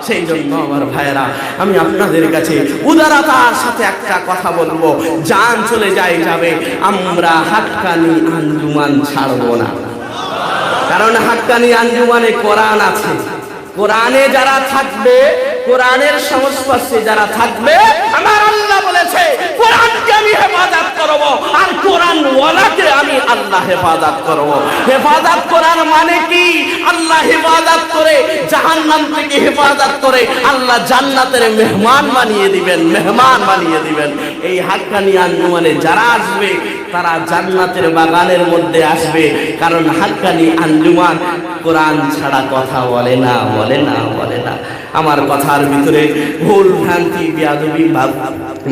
সেই জন্য আমার ভাইরা, আমি আপনাদের কাছে উদারতার সাথে একটা কথা বলবো, জান চলে যাবে, আমরা হাক্কানি আঞ্জুমান ছাড়বো না। কারণ হাক্কানি আঞ্জুমানে কোরআন আছে, কোরআনে যারা থাকবে, কোরআনের সংস্পর্শে যারা থাকবে, আমার আল্লাহ বলেছে কোরআনকে আমি হেফাজত করব, আর কোরআন ওয়ালাকে আমি আল্লাহ হেফাজত করব। হেফাজত করার মানে কি? আল্লাহ হেফাজত করে জাহান্নাম থেকে হেফাজত করে আল্লাহ জান্নাতের মেহমান বানিয়ে দিবেন, মেহমান বানিয়ে দিবেন। এই হাক্কানি আঞ্জুমানে যারা আসবে তারা জান্নাতের বাগানের মধ্যে আসবে, কারণ হাক্কানি আঞ্জুমান কোরআন ছাড়া কথা বলে না, বলে না, বলে না। আমার কথার ভিতরে ভুল ভ্রান্তি বেয়াদবি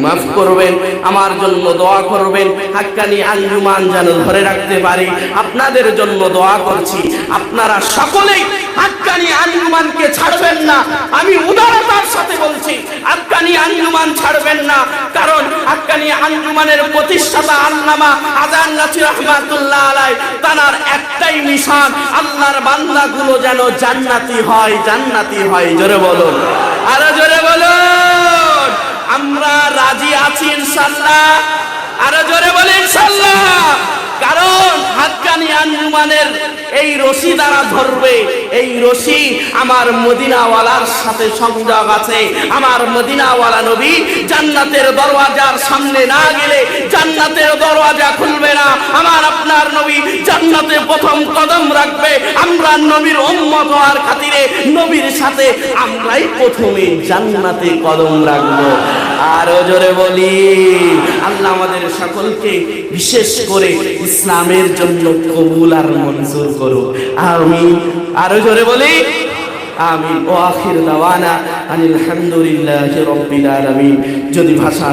মাফ করবেন, আমার জন্য দোয়া করবেন, হাক্কানি আঞ্জুমান যেন ধরে রাখতে পারি। আপনাদের জন্য দোয়া করছি, আপনারা সকলেই হাক্কানি আঞ্জুমানকে ছাড়বেন না। আমি উদারতার সাথে বলছি, হাক্কানি আঞ্জুমান ছাড়বেন না। কারণ হাক্কানি আঞ্জুমানের প্রতিষ্ঠাতা আল্লামা আযান নাসির রাহমাতুল্লাহ আলাইহি, তার একটাই মিশন, আল্লাহর বান্দাগুলো যেন জান্নাতি হয়, জান্নাতি হয়। জোরে বলুন, আরো জোরে বলুন। আমরা রাজি আছি ইনশাআল্লাহ, আরো জোরে বলেন ইনশাআল্লাহ। কারণ হাক্কানি আঞ্জুমানের এই রশি দ্বারা ধরবে, এই রশি আমার মদিনাওয়ালার সাথে সংযোগ আছে। আমার মদিনাওয়ালা নবী জান্নাতের দরওয়াজার সামনে না গেলে জান্নাতের দরওয়াজা খুলবে না। আমার আপনার নবী জান্নাতে প্রথম কদম রাখবে। আমরা নবীর উম্মত হওয়ার খাতিরে নবীর সাথে আমরাই প্রথমে জান্নাতে কদম রাখবো। আরো জোরে বলি, আল্লাহ আমাদের সকলকে বিশেষ করে ইসলামের জন্য কবুল আর মঞ্জুর করুন, আমিন। আরো জোরে বলি আমিন। ওয়া আখির দাওয়ানা আনিল হামদুলিল্লাহি রাব্বিল আলামিন। যদি ভাষা